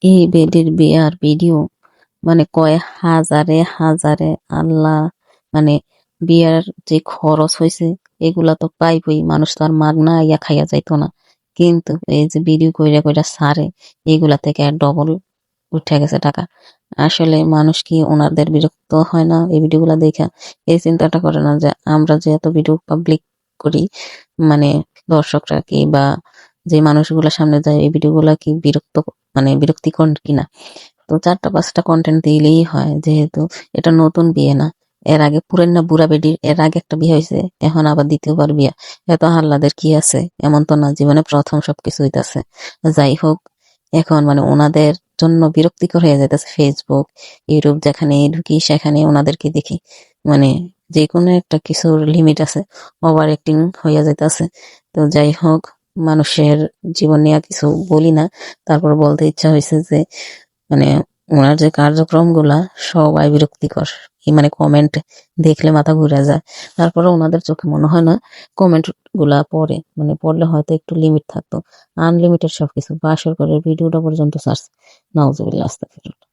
এই বেডির বিয়ার ভিডিও মানে কয় হাজারে হাজারে আল্লাহ, মানে বিয়ার যে খরচ হয়েছে এগুলা তো পাইবই, মানুষ তো আর মাগনা ইয়া খাইয়া যাইতো না। কিন্তু এই যে ভিডিও কইরা কইরা সারে, এগুলা থেকে ডবল উঠে গেছে টাকা। আসলে মানুষ কি ওনাদের বিরক্ত হয় না এই ভিডিওগুলা দেখা? এই চিন্তাটা করে না যে আমরা যে এত ভিডিও পাবলিক করি, মানে দর্শকরা কি বা যে মানুষগুলোর সামনে যায় এই ভিডিওগুলা কি মানে বিরক্তিকর কিনা? তো 4টা 5টা কন্টেন্ট দিলেই হয়, যেহেতু এটা নতুন বিয়ে না। এর আগে পুরানা বুড়া বেডির এর আগে একটা বিয়ে হয়েছে, এখন আবার দ্বিতীয়বার বিয়ে। এত হাল্লাদের কি আছে? এমন তো না জীবনে প্রথম সবকিছু হইতাছে। যাই হোক, এখন মানে ওনাদের জন্য বিরক্তিকর হয়ে যাইতেছে ফেসবুক, ইউটিউব যেখানে ঢুকি সেখানে ওনাদেরকে দেখি। মানে যে কোনো একটা কিছুর লিমিট আছে, ওভার অ্যাক্টিং হইয়া যাইতেছে। তো যাই হোক, মানুষের জীবন নিয়ে কিছু বলি না, তারপর বলতে ইচ্ছা হয়েছে যে মানে ওনার যে কার্যক্রমগুলা সবাই বিরক্তিকর। এই মানে কমেন্ট দেখলে মাথা ঘুরে যায়। তারপরে ওনাদের চোখে মনে হয় না কমেন্ট গুলা পড়ে, মানে পড়লে হয়তো একটু লিমিট থাকতো। আনলিমিটেড সবকিছু বাসর করে ভিডিওটা পর্যন্ত সার্চ। নাউজুবিল্লাহ, আস্তাগফিরুল্লাহ।